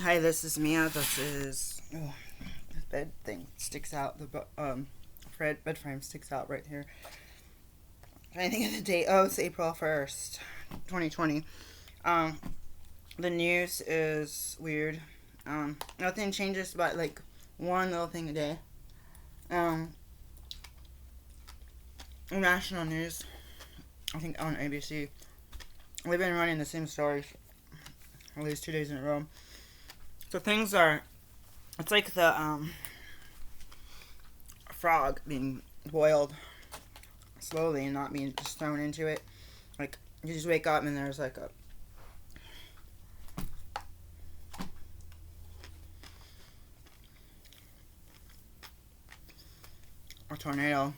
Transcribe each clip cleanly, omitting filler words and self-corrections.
Hi, this is Mia. This is this bed thing sticks out. Bed frame sticks out right here. I think of the date. Oh, it's April 1st, 2020. Um, the news is weird. Nothing changes but like one little thing a day. Um, national news. I think on ABC. We've been running the same stories at least 2 days in a row. So things are. It's like the frog being boiled slowly and not being just thrown into it. Like you just wake up and there's like a tornado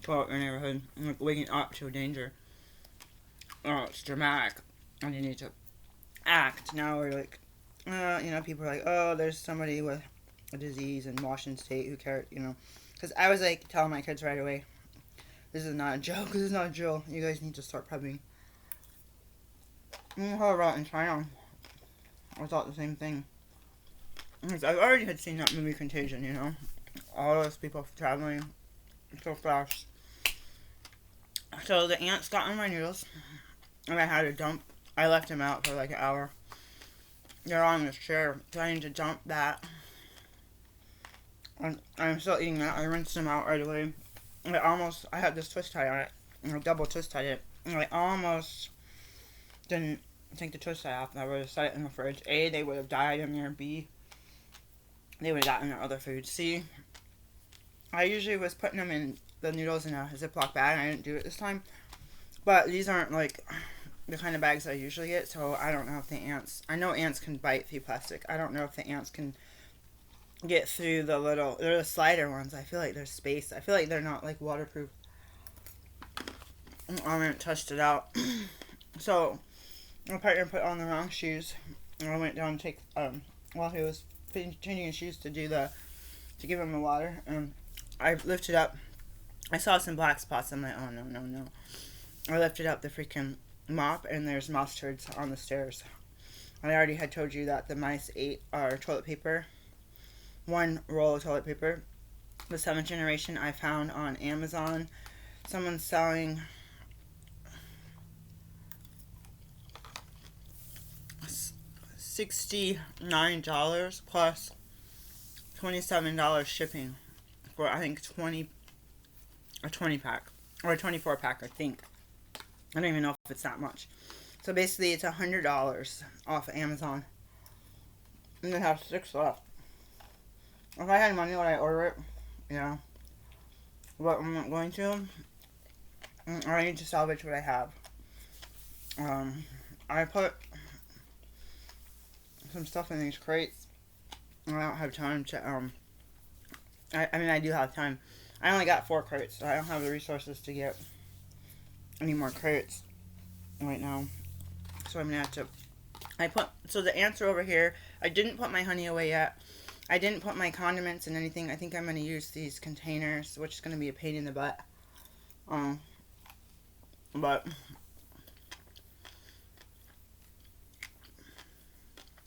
throughout your neighborhood, and like waking up to a danger. Oh, it's dramatic, and you need to act. Now we're like, people are like, oh, there's somebody with a disease in Washington State. Who cares, Because I was like telling my kids right away, this is not a joke. This is not a drill. You guys need to start prepping. How about in China? I thought the same thing. Because I already had seen that movie Contagion, all those people traveling so fast. So the ants got on my noodles, and I had to dump. I left them out for like an hour. They're on this chair, so I need to dump that. And I'm still eating that. I rinsed them out right away. I had this twist tie on it, and I double twist tied it, and I almost didn't take the twist tie off, and I would have set it in the fridge. A, they would have died in there. B, they would have gotten their other food. C, I usually was putting them in the noodles in a Ziploc bag, and I didn't do it this time. But these aren't like the kind of bags I usually get, so I don't know if the ants. I know ants can bite through plastic. I don't know if the ants can get through they're the slider ones. I feel like there's space. I feel like they're not like waterproof. I haven't touched it out. So my partner put on the wrong shoes, and I went down to take while he was changing his shoes to give him the water. I lifted up. I saw some black spots. I'm like, oh no, no, no. I lifted up the freaking mop, and there's mouse turds on the stairs. I already had told you that the mice ate our toilet paper. One roll of toilet paper. The 7th generation I found on Amazon. Someone's selling $69 plus $27 shipping for I think a 20 pack or a 24 pack. I think I don't even know if it's that much. So basically, it's $100 off of Amazon, and they have 6 left. If I had money, would I order it? Yeah, but I'm not going to. I need to salvage what I have. I put some stuff in these crates. I don't have time to. I mean, I do have time. I only got 4 crates, so I don't have the resources to get any more crates right now. So I'm gonna have to. So the ants are over here. I didn't put my honey away yet. I didn't put my condiments and anything. I think I'm gonna use these containers, which is gonna be a pain in the butt. But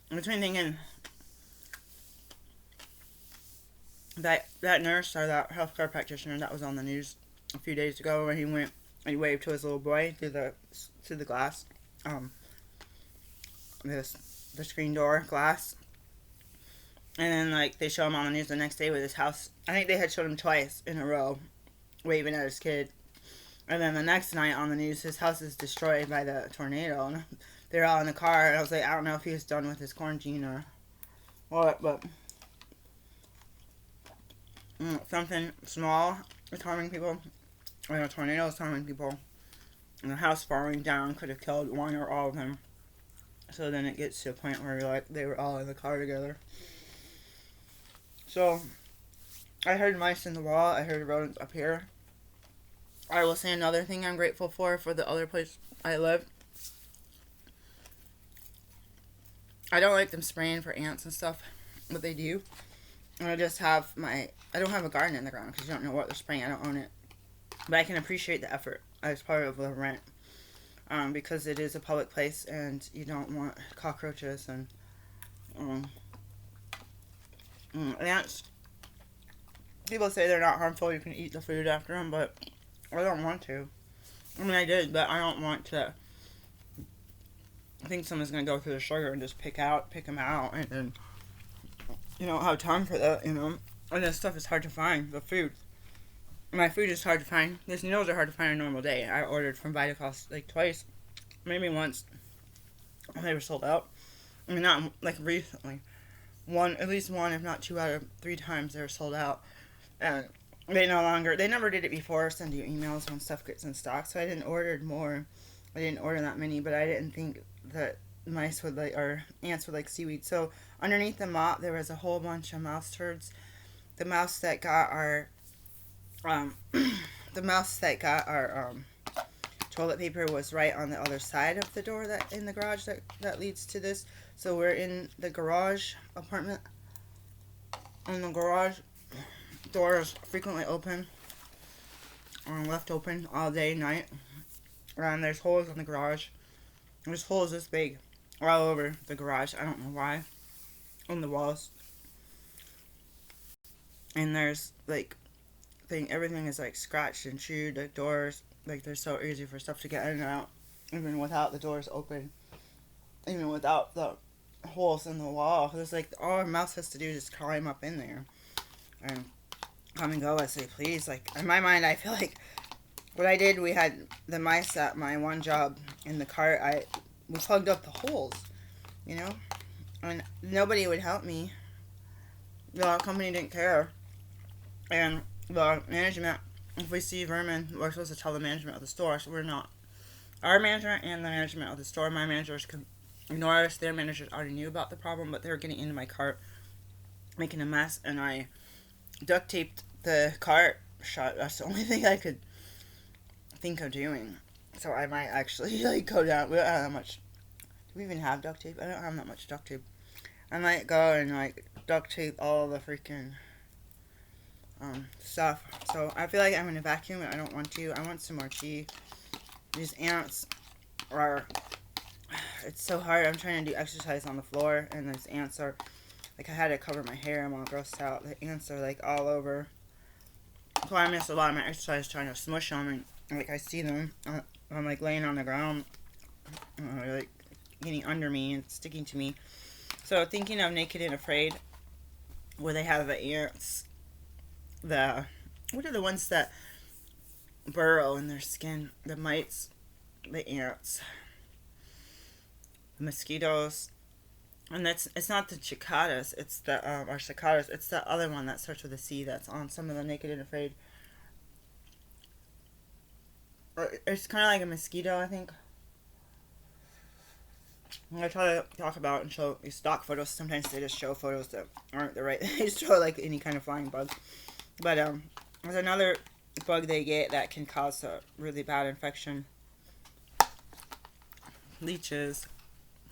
between thinking that nurse or that healthcare practitioner that was on the news a few days ago, where he waved to his little boy through the glass, the screen door glass, and then like they show him on the news the next day with his house. I think they had showed him twice in a row, waving at his kid, and then the next night on the news, his house is destroyed by the tornado, and they're all in the car. And I was like, I don't know if he was done with his quarantine or what, but something small is harming people, and a tornado is harming people, and the house falling down could have killed one or all of them. So then it gets to a point where like they were all in the car together. So I heard mice in the wall. I heard rodents up here. I will say another thing I'm grateful for the other place I live. I don't like them spraying for ants and stuff, but they do. And I don't have a garden in the ground because you don't know what they're spraying. I don't own it. But I can appreciate the effort as part of the rent. Because it is a public place and you don't want cockroaches and Um, ants, people say they're not harmful. You can eat the food after them, but I don't want to. I mean, I did, but I don't want to. I think someone's gonna go through the sugar and just pick them out, and then you don't have time for that, you know. And this stuff is hard to find. The food, my food is hard to find. These meals are hard to find on a normal day. I ordered from Vitacost like twice, maybe once. They were sold out. I mean, not like recently. At least one, if not 2 out of 3 times they were sold out, and they never did it before. Send you emails when stuff gets in stock, so I didn't order more. I didn't order that many, but I didn't think that ants would like seaweed. So underneath the mop, there was a whole bunch of mouse turds. The mouse that got our, the mouse that got our toilet paper was right on the other side of the door that in the garage that leads to this. So we're in the garage apartment, and the garage door is frequently open, left open all day, night. And there's holes in the garage. There's holes this big all over the garage. I don't know why. On the walls. And there's everything is like scratched and chewed. The doors, like they're so easy for stuff to get in and out, even without the doors open, even without the holes in the wall. It's like all a mouse has to do is just climb up in there and come and go. I say, please. Like in my mind, I feel like what I did, we had the mice at my one job in the cart. We plugged up the holes, you know, and nobody would help me. The company didn't care, and the management, if we see vermin, we're supposed to tell the management of the store, so we're not. Our management and the management of the store, my managers can ignore us. Their managers already knew about the problem, but they were getting into my cart, making a mess, and I duct taped the cart shut. That's the only thing I could think of doing. So I might actually go down. We don't have that much. Do we even have duct tape? I don't have that much duct tape. I might go and duct tape all the freaking stuff. So I feel like I'm gonna vacuum it. I don't want to. I want some more tea. These ants are. It's so hard. I'm trying to do exercise on the floor, and these ants are. I had to cover my hair. I'm all grossed out. The ants are all over. So I missed a lot of my exercise trying to smush them, and I see them. I'm laying on the ground, getting under me and sticking to me. So thinking of Naked and Afraid, where they have the ants. What are the ones that burrow in their skin? The mites, the ants, the mosquitoes, and it's not the cicadas. It's the or cicadas. It's the other one that starts with a C. That's on some of the Naked and Afraid. It's kind of like a mosquito, I think. I try to talk about and show these stock photos. Sometimes they just show photos that aren't the right. They just show any kind of flying bug. But there's another bug they get that can cause a really bad infection. Leeches.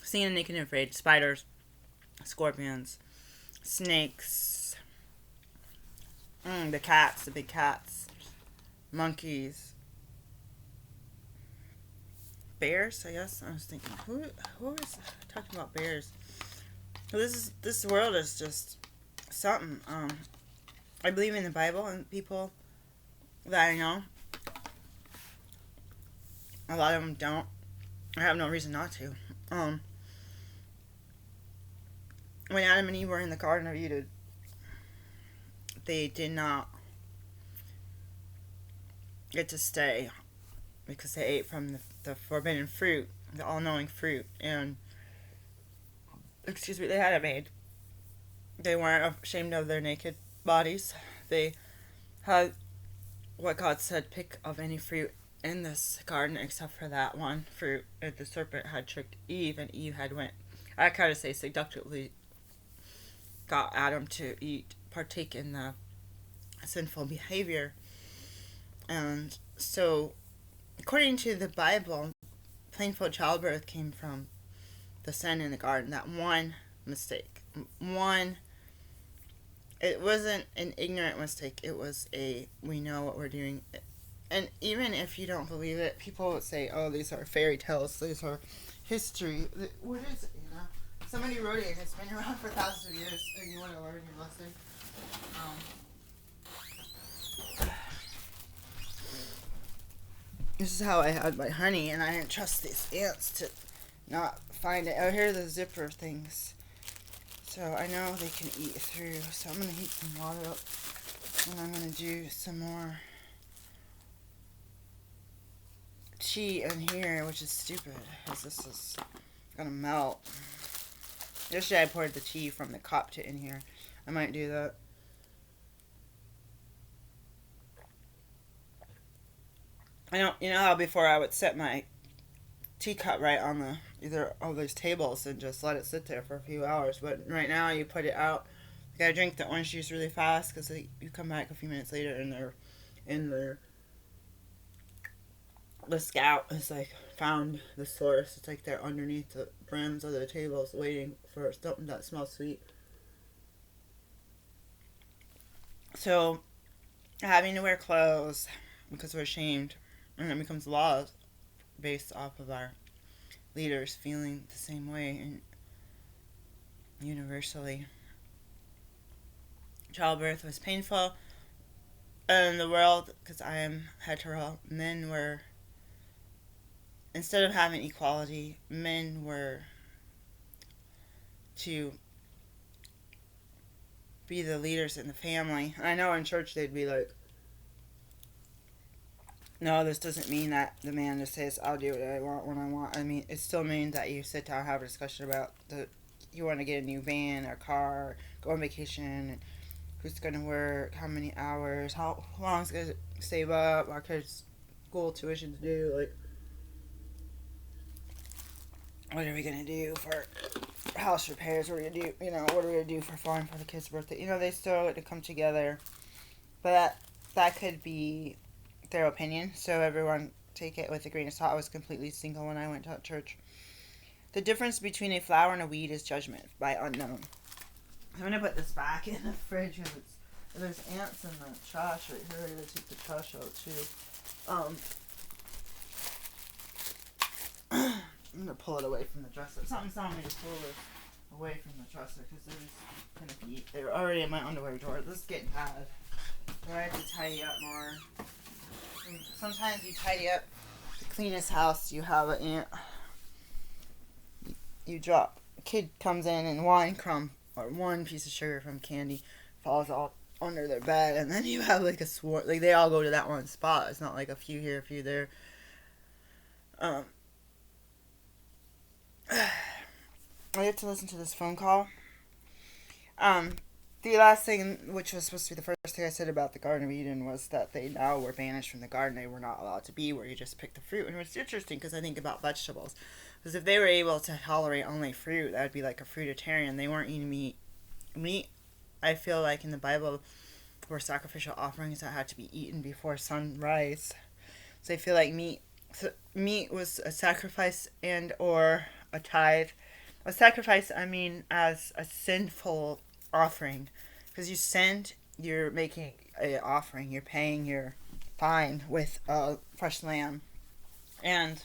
Seen Naked and Afraid. Spiders. Scorpions. Snakes. The cats. The big cats. Monkeys. Bears, I guess. I was thinking, who is talking about bears? Well, this world is just something. I believe in the Bible, and people that I know, a lot of them don't. I have no reason not to. When Adam and Eve were in the Garden of Eden, they did not get to stay because they ate from the forbidden fruit, the all-knowing fruit, and they had a maid. They weren't ashamed of their naked bodies. They had what God said, pick of any fruit in this garden except for that one fruit. And the serpent had tricked Eve, and Eve I kind of say seductively, got Adam to partake in the sinful behavior. And so, according to the Bible, painful childbirth came from the sin in the garden. That one mistake. It wasn't an ignorant mistake. It was we know what we're doing. And even if you don't believe it, people would say, oh, these are fairy tales. These are history. What is it, Somebody wrote it, and it's been around for thousands of years, and you want to learn your lesson. This is how I had my honey, and I didn't trust these ants to not find it. Oh, here are the zipper things. So I know they can eat through. So I'm going to heat some water up, and I'm going to do some more tea in here, which is stupid, because this is going to melt. Yesterday I poured the tea from the cup to in here. I might do that. You know how before I would set my teacup right on the either of these tables and just let it sit there for a few hours, but right now you put it out. You gotta drink the orange juice really fast because you come back a few minutes later and the scout has like found the source. It's like they're underneath the brims of the tables waiting for something that smells sweet. So having to wear clothes because we're ashamed, and it becomes laws based off of our leaders feeling the same way and universally. Childbirth was painful in the world because I am hetero. Men were, instead of having equality, men were to be the leaders in the family. I know in church they'd be like, no, this doesn't mean that the man just says, I'll do what I want when I want. I mean, it still means that you sit down and have a discussion about you want to get a new van or car, go on vacation, and who's going to work, how many hours, how long it's going to save up, our kids' school tuition to do, like, what are we going to do for house repairs, what are we going to do, what are we going to do for fun for the kids' birthday, they still get to come together, but that could be their opinion, so everyone take it with a grain of salt. I was completely single when I went to church. The difference between a flower and a weed is judgment by unknown. I'm going to put this back in the fridge because there's ants in the trash right here. I'm going to take the trash out too. I'm going to pull it away from the dresser. Something's telling me to pull it away from the dresser because there's going to be, they're already in my underwear drawer. This is getting bad. So I have to tidy up more. Sometimes you tidy up the cleanest house, you have an ant. You drop. A kid comes in and one crumb or one piece of sugar from candy falls all under their bed, and then you have like a swarm. Like they all go to that one spot. It's not like a few here, a few there. I have to listen to this phone call. The last thing, which was supposed to be the first thing I said about the Garden of Eden, was that they now were banished from the garden. They were not allowed to be where you just pick the fruit. And it was interesting because I think about vegetables. Because if they were able to tolerate only fruit, that would be like a fruitarian. They weren't eating meat. Meat, I feel like in the Bible, were sacrificial offerings that had to be eaten before sunrise. So I feel like meat was a sacrifice and or a tithe. A sacrifice, I mean, as a sinful offering, because you're making a offering, you're paying your fine with a fresh lamb. And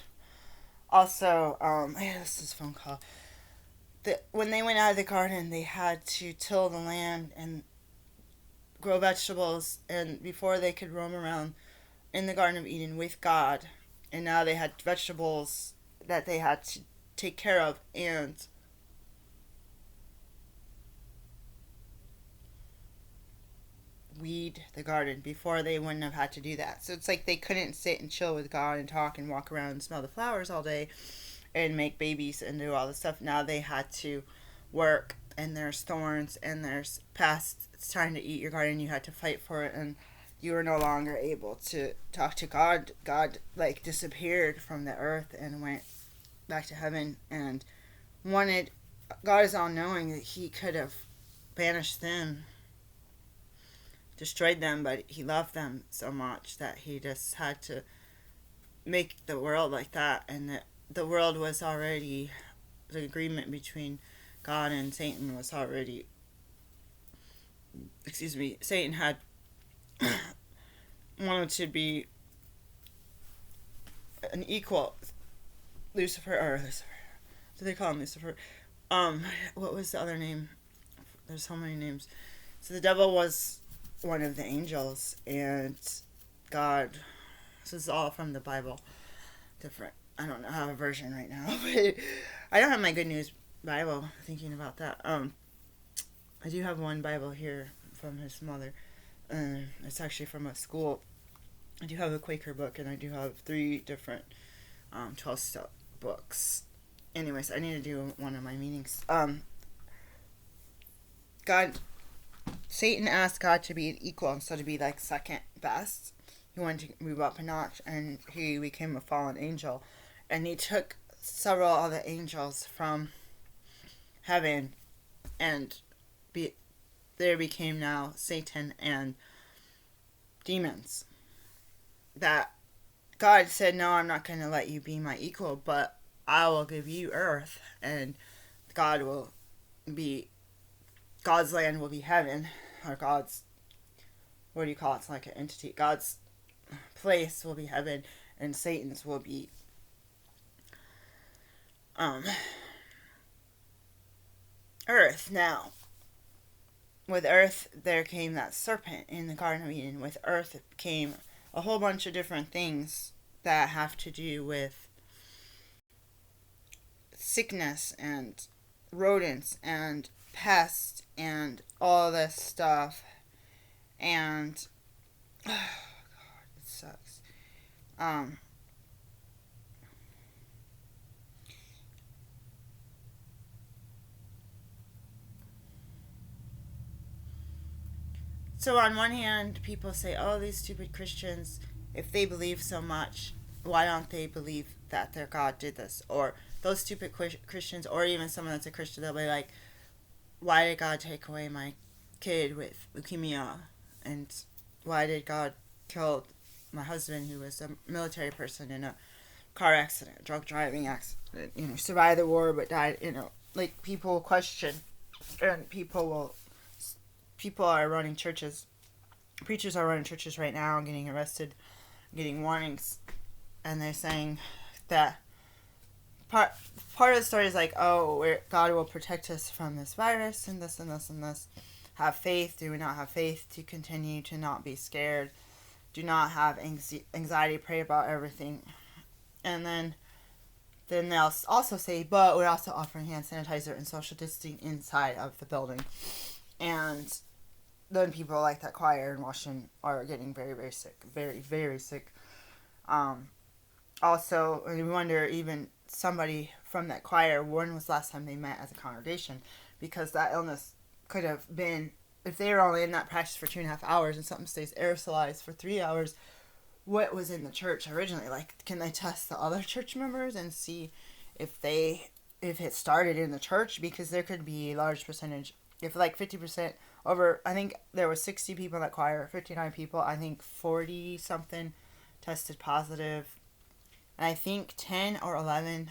also, this is a phone call. When they went out of the garden, they had to till the land and grow vegetables, and before they could roam around in the Garden of Eden with God, and now they had vegetables that they had to take care of and weed the garden. Before they wouldn't have had to do that. So it's like they couldn't sit and chill with God and talk and walk around and smell the flowers all day and make babies and do all this stuff. Now they had to work, and there's thorns and there's pests. It's time to eat your garden. You had to fight for it, and you were no longer able to talk to God. God like disappeared from the earth and went back to heaven and wanted. God is all knowing that he could have banished them, destroyed them, but he loved them so much that he just had to make the world like that. And the world was already, the agreement between God and Satan was already, Satan had wanted to be an equal. Lucifer, so they call him Lucifer, Um, what was the other name? There's so many names. So the devil was one of the angels, and God. This is all from the Bible. Different. I don't know, I have a version right now, but I don't have my Good News Bible. Thinking about that. I do have one Bible here from his mother. It's actually from a school. I do have a Quaker book, and I do have 3 different 12-step books. Anyways, I need to do one of my meetings. God, Satan asked God to be equal instead of be like second best. He wanted to move up a notch, and he became a fallen angel. And he took several other angels from heaven, and be, there became now Satan and demons. That God said, no, I'm not going to let you be my equal, but I will give you earth, and God will be, God's land will be heaven, or God's, what do you call it? It's like an entity. God's place will be heaven, and Satan's will be earth. Now, with earth, there came that serpent in the Garden of Eden. With earth came a whole bunch of different things that have to do with sickness and rodents and pests and all this stuff. And oh God, it sucks. So on one hand, people say, "Oh, these stupid Christians, if they believe so much, why don't they believe that their God did this?" Or those stupid Christians, or even someone that's a Christian, they'll be like, "Why did God take away my kid with leukemia? And why did God kill my husband, who was a military person, in a car accident, drunk driving accident? Survived the war but died." Like people question, and people are running churches. Preachers are running churches right now, getting arrested, getting warnings, and they're saying that part of the story is like, oh, God will protect us from this virus and this and this and this. Have faith. Do we not have faith to continue to not be scared? Do not have anxiety. Pray about everything. And then they'll also say, but we're also offering hand sanitizer and social distancing inside of the building. And then people like that choir in Washington are getting very, very sick. Very, very sick. Also, we wonder, even somebody from that choir, when was the last time they met as a congregation? Because that illness could have been, if they were only in that practice for 2.5 hours and something stays aerosolized for 3 hours, what was in the church originally? Like, can they test the other church members and see if it started in the church? Because there could be a large percentage, if like 50% over, I think there were 60 people in that choir, 59 people, I think 40 something tested positive, and I think 10 or 11,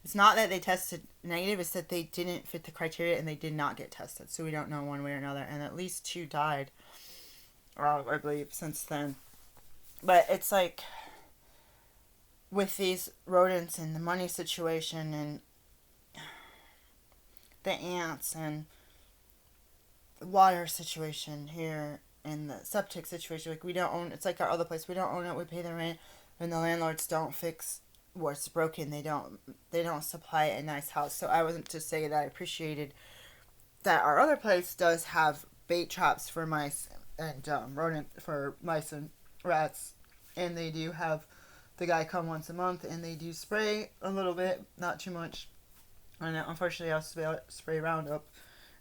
it's not that they tested negative, it's that they didn't fit the criteria and they did not get tested, so we don't know one way or another, and at least 2 died, I believe, since then. But it's like, with these rodents and the money situation and the ants and the water situation here and the septic situation, like, we don't own, it's like our other place, we don't own it, we pay the rent, and the landlords don't fix what's broken, they don't supply a nice house. So I wasn't to say that I appreciated that our other place does have bait traps for mice and rodent for mice and rats, and they do have the guy come once a month, and they do spray a little bit, not too much, and unfortunately I'll spray Roundup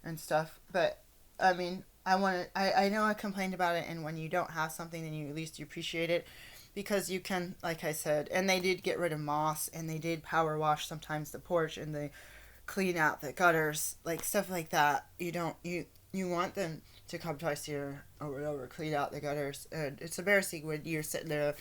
and stuff. But I mean, I know I complained about it, and when you don't have something, then you at least you appreciate it, because you can, like I said, and they did get rid of moss, and they did power wash sometimes the porch, and they clean out the gutters, like stuff like that. You want them to come twice a year over and over, clean out the gutters. And it's embarrassing when you're sitting there,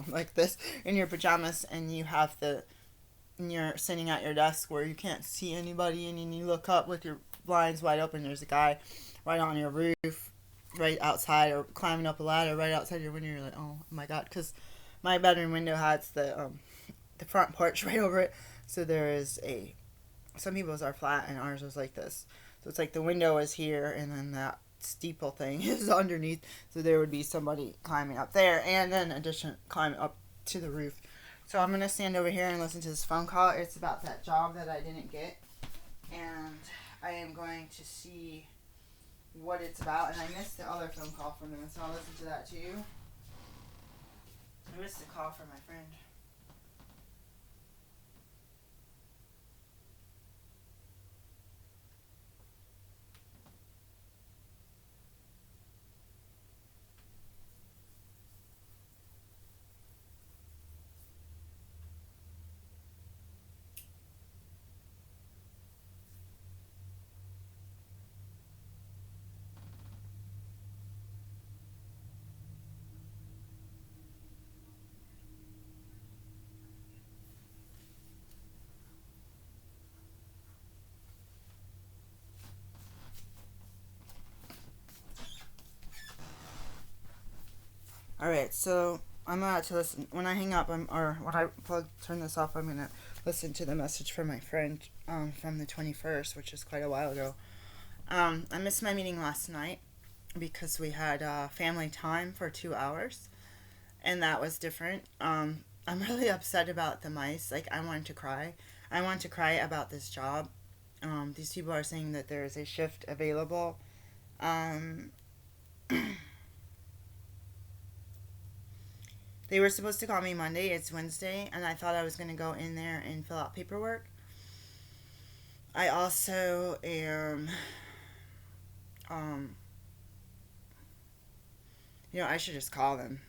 like this, in your pajamas, and you're sitting at your desk where you can't see anybody, and then you look up with your blinds wide open, there's a guy right on your roof, right outside, or climbing up a ladder right outside your window. You're like, oh my God, because my bedroom window has the front porch right over it, so there is a some people's are flat and ours was like this. So it's like the window is here and then that steeple thing is underneath. So there would be somebody climbing up there and then addition climbing up to the roof. So I'm gonna stand over here and listen to this phone call. It's about that job that I didn't get, and I am going to see what it's about. And I missed the other phone call from them, so I'll listen to that too. I missed the call from my friend. All right, so I'm about to listen. When I hang up, or when I turn this off, I'm gonna listen to the message from my friend from the 21st, which is quite a while ago. I missed my meeting last night because we had family time for 2 hours, and that was different. I'm really upset about the mice. Like, I wanted to cry. I want to cry about this job. These people are saying that there is a shift available. Um, they were supposed to call me Monday. It's Wednesday, and I thought I was going to go in there and fill out paperwork. I also am, um, I should just call them.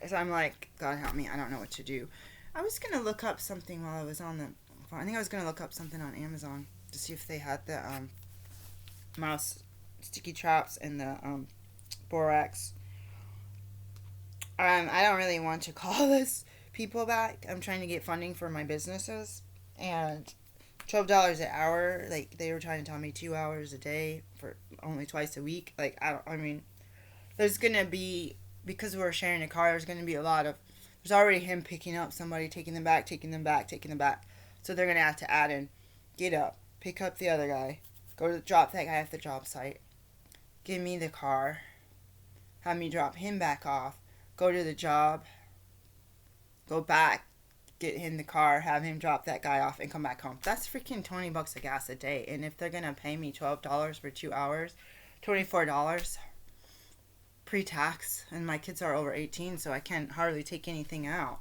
So I'm like, God help me, I don't know what to do. I was going to look up something while I was on the phone. I think I was going to look up something on Amazon to see if they had the mouse sticky traps and the borax. I don't really want to call this people back. I'm trying to get funding for my businesses, and $12 an hour. Like, they were trying to tell me 2 hours a day for only twice a week. Like, I don't. I mean, there's gonna be, because we're sharing a car. There's gonna be a lot of. There's already him picking up somebody, taking them back, taking them back, taking them back. So they're gonna have to add in, get up, pick up the other guy, go to drop that guy at the job site, give me the car, have me drop him back off, go to the job, go back, get him the car, have him drop that guy off, and come back home. That's freaking $20 of gas a day. And if they're gonna pay me $12 for 2 hours, $24 pre-tax, and my kids are over 18, so I can't hardly take anything out.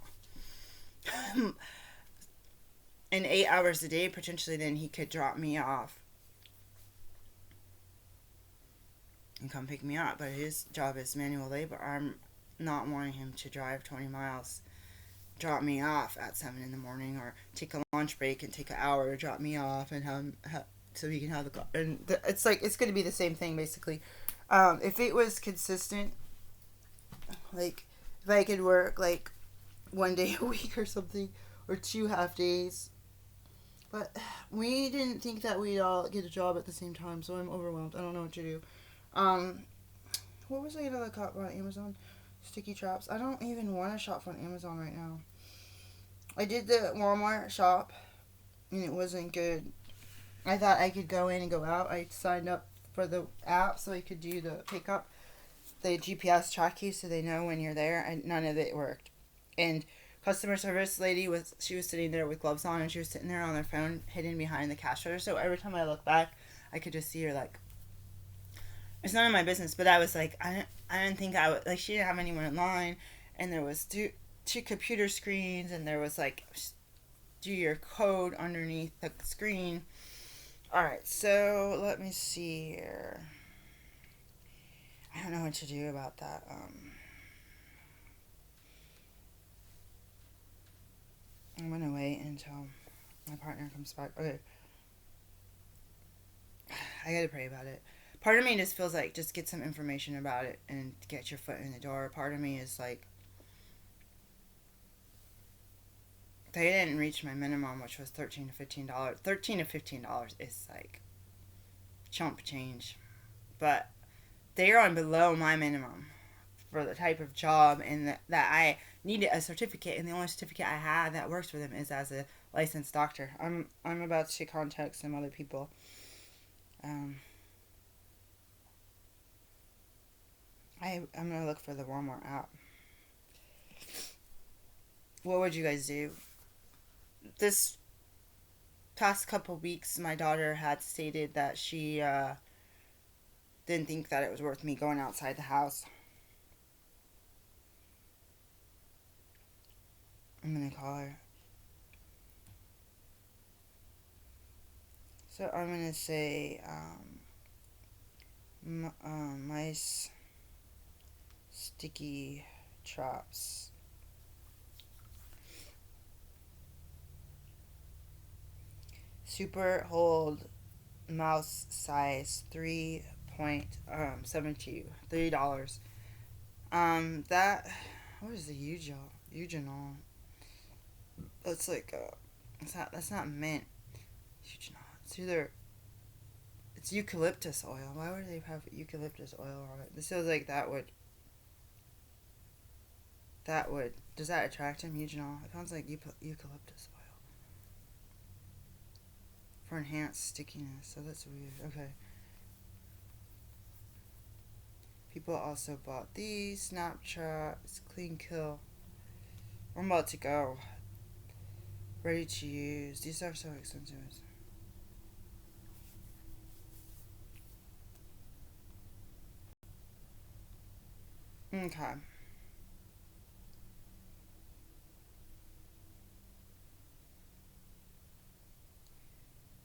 And 8 hours a day, potentially, then he could drop me off and come pick me up. But his job is manual labor. I'm not wanting him to drive 20 miles, drop me off at 7 in the morning, or take a lunch break and take an hour to drop me off and so he can have the car. And it's like, it's going to be the same thing, basically. If it was consistent, like, if I could work, like, 1 day a week or something, or 2 half days. But we didn't think that we'd all get a job at the same time, so I'm overwhelmed. I don't know what to do. What was I going to look up on Amazon? Sticky traps. I don't even want to shop on Amazon right now. I did the Walmart shop, and it wasn't good. I thought I could go in and go out. I signed up for the app so I could do the pickup, the GPS track you so they know when you're there, and none of it worked. And customer service lady was sitting there with gloves on, and she was sitting there on her phone hidden behind the cash register. So every time I look back, I could just see her, like, it's none of my business. But I was like, I didn't think I would, like, she didn't have anyone in line, and there was two computer screens, and there was, like, do your code underneath the screen. Alright, so let me see here. I don't know what to do about that. I'm gonna wait until my partner comes back. Okay. I gotta pray about it. Part of me just feels like just get some information about it and get your foot in the door. Part of me is like, they didn't reach my minimum, which was $13 to $15. $13 to $15 is like chump change. But they're on below my minimum for the type of job, and that I needed a certificate, and the only certificate I have that works for them is as a licensed doctor. I'm about to contact some other people. Um, I'm gonna look for the Walmart app. What would you guys do? This past couple weeks, my daughter had stated that she didn't think that it was worth me going outside the house. I'm gonna call her. So I'm gonna say mice sticky traps. Super hold mouse size 3.72 $3. That what is the eugenol? That's like that's not mint. Eugenol. It's eucalyptus oil. Why would they have eucalyptus oil on it? This feels like that would does that attract him? Eugenol. It sounds like eucalyptus oil for enhanced stickiness. So that's weird. Okay. People also bought these Snapchats, Clean Kill. I'm about to go. Ready to use. These are so expensive. Okay.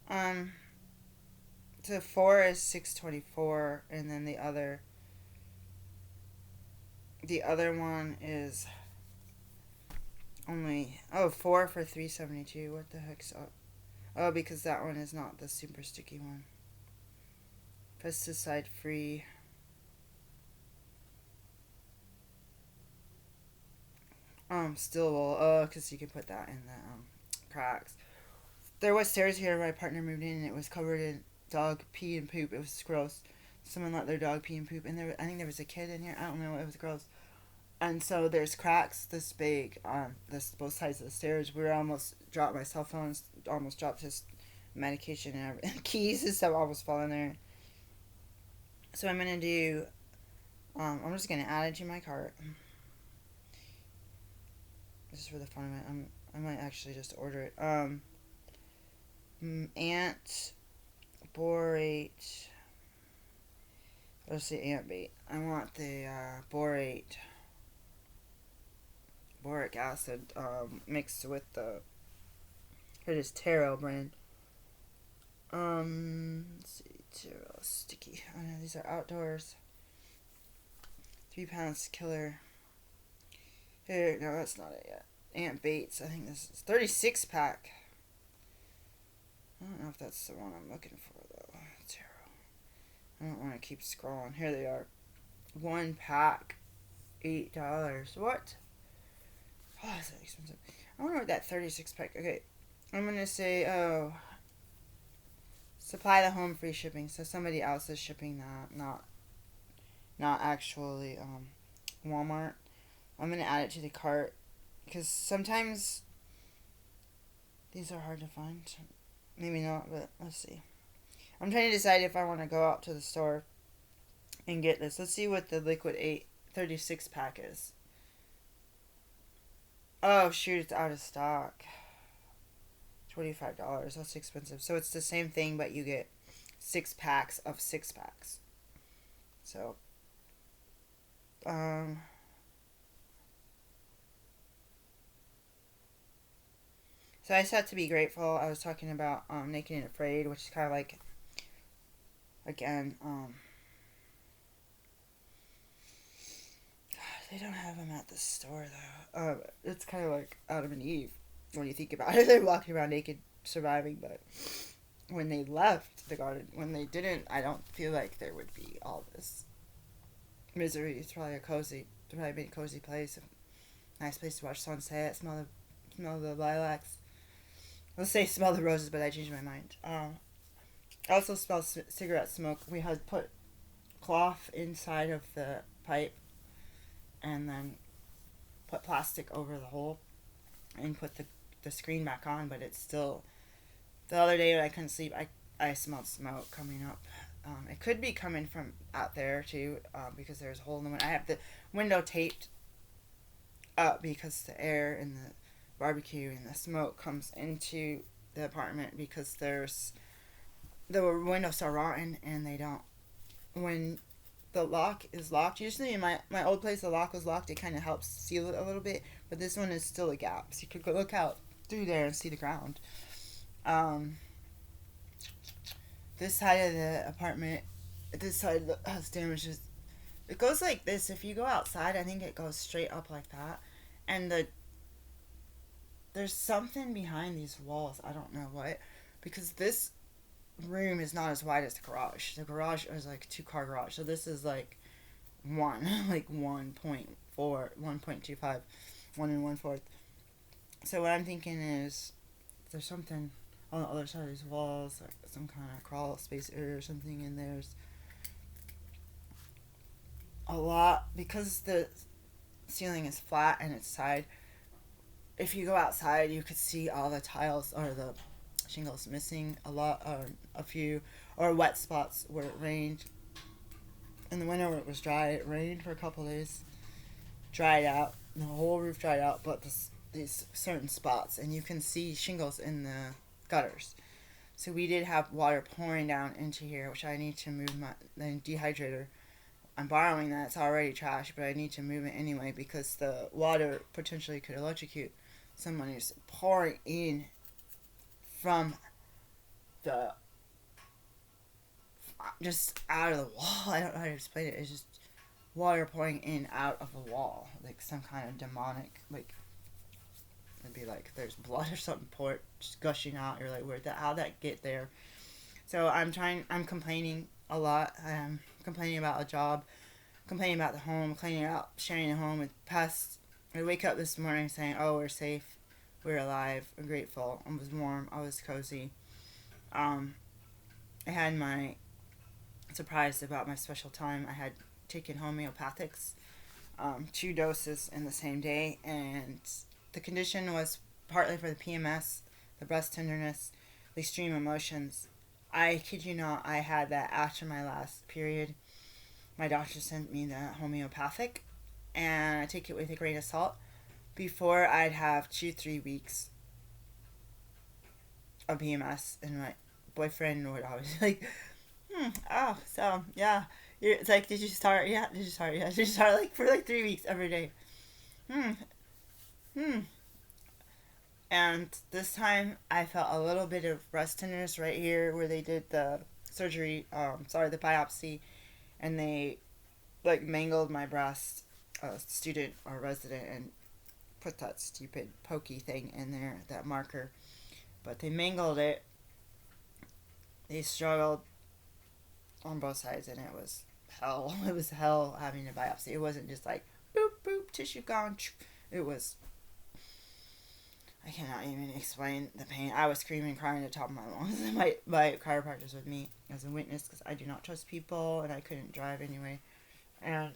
Um. So 4 is 624, and then the other one is only 4 for 372. What the heck's up? Oh, because that one is not the super sticky one. Pesticide free. Stillable. Oh, because you can put that in the cracks. There was stairs here. My partner moved in, and it was covered in dog pee and poop. It was gross. Someone let their dog pee and poop, and I think there was a kid in here. I don't know. It was gross. And so there's cracks this big on this both sides of the stairs. We almost dropped my cell phone. Almost dropped his medication and everything. Keys and stuff almost fall in there. So I'm gonna do. I'm just gonna add it to my cart. Just for the fun of it. I might actually just order it. Ant borate. Let's see, ant bait. I want the boric acid mixed with the. It is Taro brand. Let's see, Taro sticky. Oh no, these are outdoors. 3 pounds killer. Here, no, that's not it yet. Ant baits. I think this is 36 pack. I don't know if that's the one I'm looking for though. Taro. I don't want to keep scrolling. Here they are. 1 pack, $8. What? Oh, that's so expensive. I wonder what that 36 pack. Okay, I'm gonna say supply the home free shipping. So somebody else is shipping that, not actually Walmart. I'm gonna add it to the cart because sometimes these are hard to find. Maybe not, but let's see. I'm trying to decide if I want to go out to the store and get this. Let's see what the liquid 36 pack is. Oh shoot, it's out of stock. $25. That's expensive. So it's the same thing, but you get 6 packs of 6 packs. So, so I said to be grateful. I was talking about Naked and Afraid, which is kind of like, again, they don't have them at the store though. It's kind of like Adam and Eve when you think about it. They're walking around naked, surviving, but when they left the garden, when they didn't, I don't feel like there would be all this misery. It's probably a cozy place, a nice place to watch sunset, smell the lilacs. Let's say smell the roses, but I changed my mind. I also smell cigarette smoke. We had put cloth inside of the pipe and then put plastic over the hole and put the the screen back on, but it's still. The other day when I couldn't sleep, I smelled smoke coming up. It could be coming from out there too, because there's a hole in the window. I have the window taped up because the air and the barbecue and the smoke comes into the apartment because the windows are rotten and they don't. When the lock is locked, usually in my old place the lock was locked. It kind of helps seal it a little bit, but this one is still a gap, so you could go look out through there and see the ground. This side of the apartment, this side has damages. It goes like this. If you go outside, I think it goes straight up like that, and there's something behind these walls. I don't know what, because this room is not as wide as the garage. The garage is like a 2-car garage, so this is like like 1.4, 1.25, 1 1/4. So what I'm thinking is there's something on the other side of these walls, like some kind of crawl space area or something, and there's a lot, because the ceiling is flat and it's side. If you go outside, you could see all the tiles or the shingles missing, a lot, or a few, or wet spots where it rained. In the winter where it was dry, it rained for a couple days, dried out, the whole roof dried out, but these certain spots, and you can see shingles in the gutters. So we did have water pouring down into here, which I need to move the dehydrator. I'm borrowing that. It's already trash, but I need to move it anyway because the water potentially could electrocute someone. Who's pouring in from the just out of the wall. I don't know how to explain it. It's just water pouring in out of the wall, like some kind of demonic, like it'd be like there's blood or something just gushing out. You're like, how'd that get there? So I'm complaining a lot. I'm complaining about a job, complaining about the home, complaining about sharing the home with pests. I wake up this morning saying, oh, we're safe, we're alive, we're grateful. I was warm, I was cozy. I had my surprise about my special time. I had taken homeopathics, 2 doses in the same day, and the condition was partly for the PMS, the breast tenderness, the extreme emotions. I kid you not, I had that after my last period. My doctor sent me the homeopathic, and I take it with a grain of salt. Before, I'd have 2-3 weeks of PMS, and my boyfriend would always be like, oh, so, yeah. It's like, did you start? Yeah, did you start? Yeah, did you start? Like, for like 3 weeks every day. And this time, I felt a little bit of breast tenderness right here where they did the surgery, the biopsy, and they, like, mangled my breast, student or resident, and put that stupid pokey thing in there, that marker. But they mangled it. They struggled on both sides, and it was hell. It was hell having a biopsy. It wasn't just like, boop, boop, tissue gone. It was... I cannot even explain the pain. I was screaming, crying at the top of my lungs. My chiropractor's with me as a witness because I do not trust people, and I couldn't drive anyway. And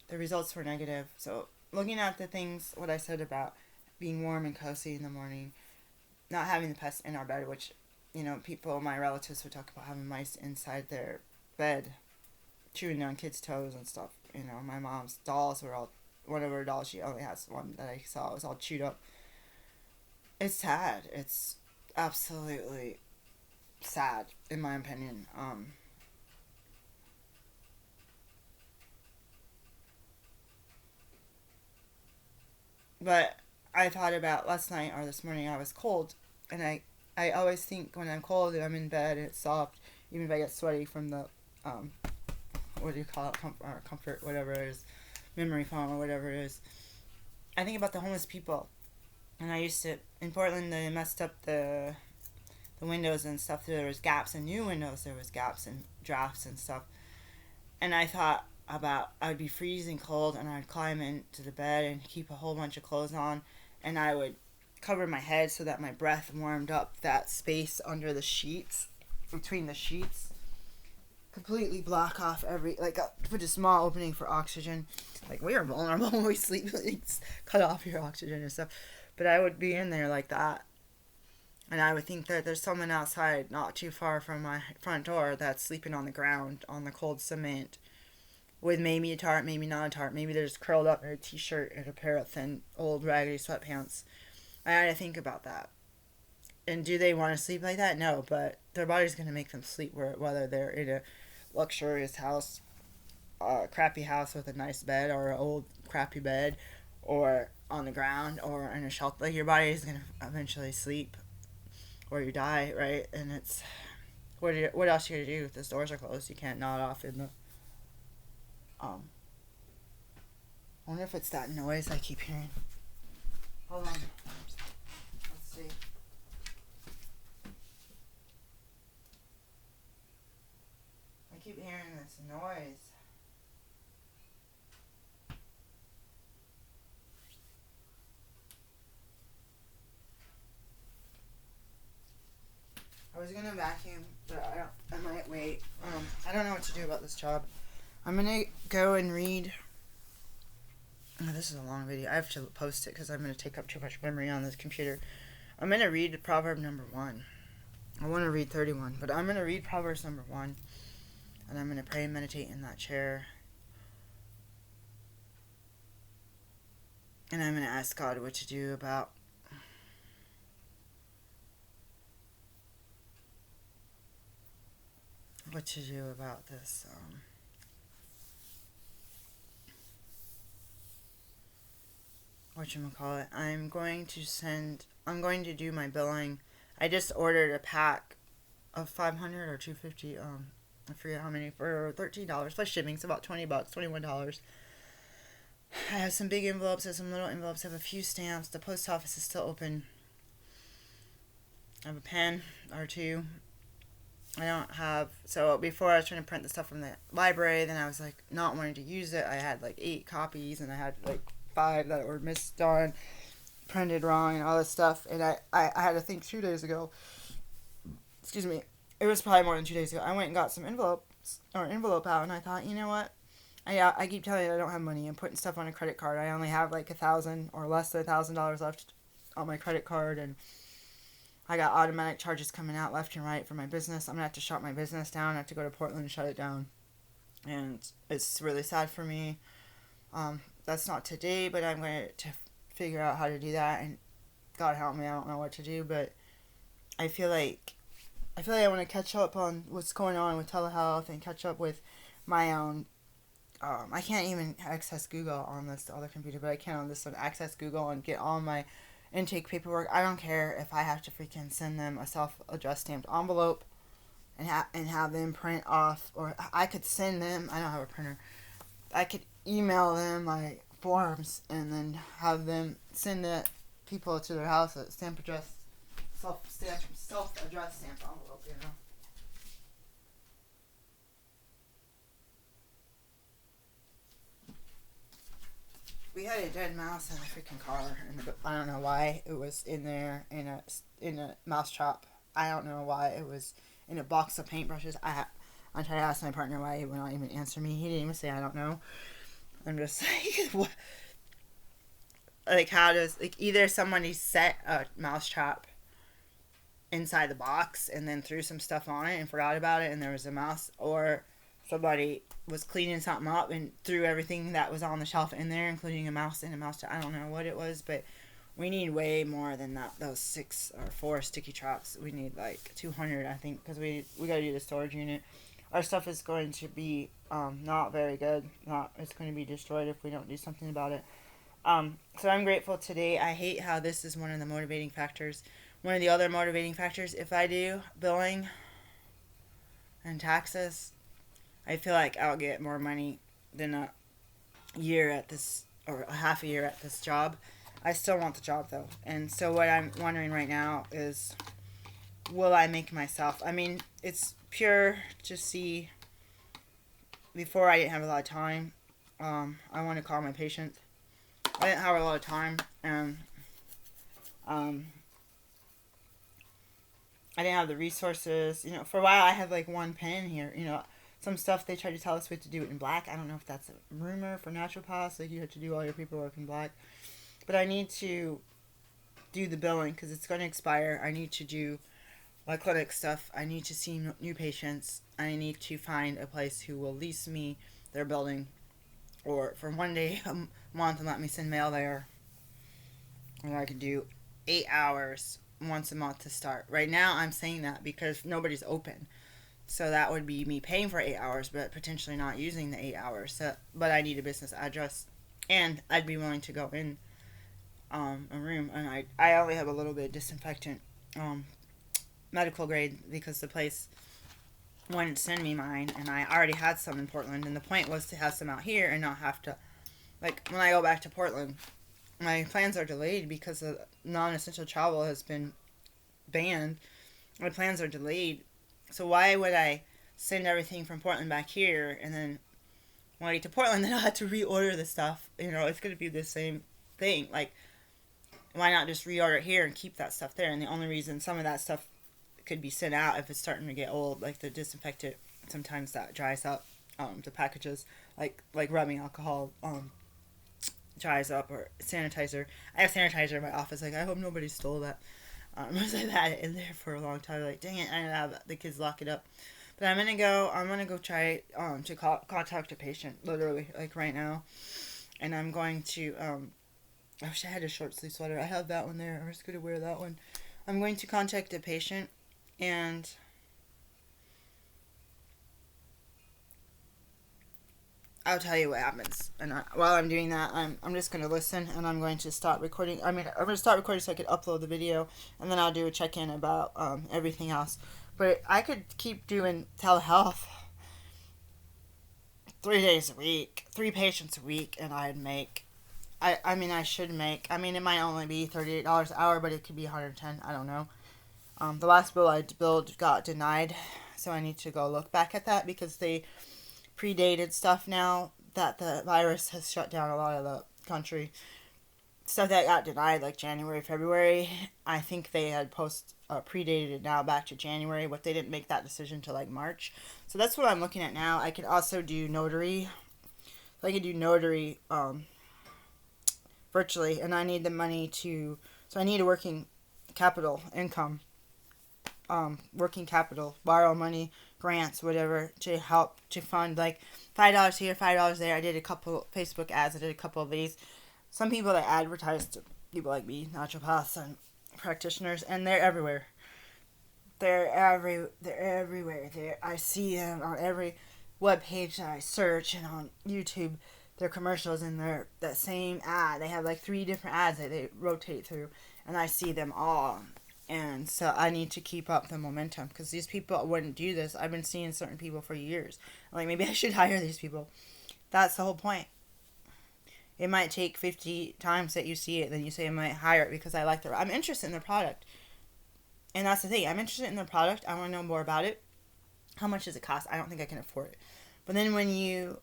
the results were negative. So looking at the things, what I said about being warm and cozy in the morning, not having the pests in our bed, which, people, my relatives would talk about having mice inside their bed, chewing on kids' toes and stuff. My mom's dolls were all... One of her dolls, she only has one that I saw. It was all chewed up. It's sad. It's absolutely sad, in my opinion. But I thought about last night or this morning, I was cold. And I always think when I'm cold and I'm in bed and it's soft, even if I get sweaty from the, what do you call it, comfort, whatever it is, memory foam or whatever it is, I think about the homeless people. And I used to, in Portland, they messed up the windows and stuff. There was gaps in new windows. There was gaps in drafts and stuff. And I thought about, I would be freezing cold and I'd climb into the bed and keep a whole bunch of clothes on. And I would cover my head so that my breath warmed up that space under the sheets, between the sheets. completely block off put a small opening for oxygen. Like, we are vulnerable when we sleep. Like, cut off your oxygen and stuff. But I would be in there like that. And I would think that there's someone outside not too far from my front door that's sleeping on the ground on the cold cement with maybe a tarp, maybe not a tarp. Maybe they're just curled up in a t-shirt and a pair of thin, old, raggedy sweatpants. I had to think about that. And do they want to sleep like that? No, but their body's going to make them sleep whether they're in a luxurious house, a crappy house with a nice bed, or an old crappy bed, or on the ground, or in a shelter. Like, your body is going to eventually sleep, or you die, right? And it's, what else are you going to do if the doors are closed? You can't nod off in the, I wonder if it's that noise I keep hearing. Hold on. Let's see. I keep hearing this noise. I was gonna vacuum, but I might wait. I don't know what to do about this job. I'm gonna go and read. Oh, this is a long video. I have to post it because I'm gonna take up too much memory on this computer. I'm gonna read Proverb number 1. I want to read 31, but I'm gonna read Proverbs number 1, and I'm gonna pray and meditate in that chair. And I'm gonna ask God what to do about this. Whatchamacallit. I'm going to do my billing. I just ordered a pack of 500 or 250, I forget how many, for $13 plus shipping. It's about $20, $21. I have some big envelopes, I have some little envelopes, I have a few stamps. The post office is still open. I have a pen or two. I don't have, so before I was trying to print the stuff from the library, then I was like not wanting to use it. I had like 8 copies and I had like 5 that were misdone, printed wrong, and all this stuff. And I had to think 2 days ago. Excuse me. It was probably more than 2 days ago. I went and got some envelope out, and I thought, you know what? I keep telling you I don't have money. I'm putting stuff on a credit card. I only have like $1,000 or less than $1,000 left on my credit card, and I got automatic charges coming out left and right for my business. I'm gonna have to shut my business down. I have to go to Portland and shut it down, and it's really sad for me. That's not today, but I'm going to figure out how to do that, and God help me, I don't know what to do, but I feel like I want to catch up on what's going on with telehealth and catch up with my own. I can't even access Google on this other computer, but I can on this one access Google and get all my intake paperwork. I don't care if I have to freaking send them a self-addressed stamped envelope and have them print off, or I could send them. I don't have a printer. I could email them my forms and then have them send the people to their house a self-addressed stamped envelope, you know. We had a dead mouse in the freaking car, and I don't know why it was in there in a mouse trap. I don't know why it was in a box of paintbrushes. I tried to ask my partner why he would not even answer me. He didn't even say I don't know. I'm just like, what? Like, how does, like, either somebody set a mouse trap inside the box and then threw some stuff on it and forgot about it and there was a mouse, or somebody was cleaning something up and threw everything that was on the shelf in there, including a mouse and a mouse trap. I don't know what it was, but we need way more than that. Those 6 or 4 sticky traps. We need like 200, I think, because we gotta do the storage unit. Our stuff is going to be not very good. It's going to be destroyed if we don't do something about it. So I'm grateful today. I hate how this is one of the motivating factors. One of the other motivating factors, if I do billing and taxes, I feel like I'll get more money than a year at this, or a half a year at this job. I still want the job though. And so what I'm wondering right now is, will I make myself? I mean, it's pure to see. Before, I didn't have a lot of time. I want to call my patient. I didn't have a lot of time, and I didn't have the resources. You know, for a while I had like one pen here. You know, some stuff they try to tell us we have to do it in black. I don't know if that's a rumor for naturopaths, like you have to do all your paperwork in black. But I need to do the billing because it's going to expire. I need to do my clinic stuff. I need to see new patients. I need to find a place who will lease me their building or for one day a month and let me send mail there. And I can do 8 hours once a month to start. Right now I'm saying that because nobody's open. So that would be me paying for 8 hours but potentially not using the 8 hours. So, but I need a business address and I'd be willing to go in a room, and I only have a little bit of disinfectant, medical grade, because the place wouldn't send me mine, and I already had some in Portland, and the point was to have some out here and not have to, like, when I go back to Portland, my plans are delayed because the non-essential travel has been banned. My plans are delayed, so why would I send everything from Portland back here, and then when I get to Portland, then I'll have to reorder the stuff. You know, it's going to be the same thing, like, why not just reorder it here and keep that stuff there? And the only reason some of that stuff could be sent out if it's starting to get old, like the disinfectant, sometimes that dries up. The packages, like rubbing alcohol, dries up, or sanitizer. I have sanitizer in my office. Like, I hope nobody stole that. Because I've had it in there for a long time. Like, dang it, I didn't have the kids lock it up. But I'm gonna go try to contact a patient, literally, like right now, and I'm going to I wish I had a short sleeve sweater. I have that one there. I was going to wear that one. I'm going to contact a patient, and I'll tell you what happens. And while I'm doing that, I'm just going to listen, and I'm going to stop recording. I'm going to start recording so I can upload the video, and then I'll do a check-in about everything else. But I could keep doing telehealth 3 days a week, 3 patients a week, and I'd make... I should make, it might only be $38 an hour, but it could be $110, I don't know. The last bill I billed got denied, so I need to go look back at that because they predated stuff now that the virus has shut down a lot of the country. Stuff that got denied like January, February, I think they had predated it now back to January, but they didn't make that decision till like March. So that's what I'm looking at now. I could also do notary. I could do notary, virtually, and I need the money so I need a working capital income, working capital, borrow money, grants, whatever, to help, to fund, like, $5 here, $5 there. I did a couple Facebook ads, I did a couple of these. Some people that advertise to people like me, naturopaths and practitioners, and they're everywhere. They're everywhere. I see them on every web page that I search, and on YouTube. Their commercials in that same ad. They have like 3 different ads that they rotate through, and I see them all. And so I need to keep up the momentum because these people wouldn't do this. I've been seeing certain people for years. Like, maybe I should hire these people. That's the whole point. It might take 50 times that you see it, then you say I might hire it because I like I'm interested in their product. And that's the thing. I'm interested in their product. I want to know more about it. How much does it cost? I don't think I can afford it. But then when you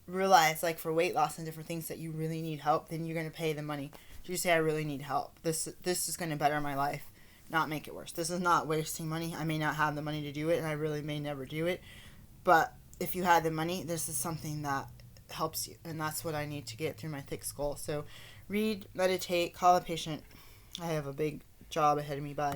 realize, like, for weight loss and different things that you really need help, then you're going to pay the money. You say, I really need help. This is going to better my life, not make it worse. This is not wasting money. I may not have the money to do it, and I really may never do it. But if you had the money, this is something that helps you. And that's what I need to get through my thick skull. So read, meditate, call a patient. I have a big job ahead of me. Bye.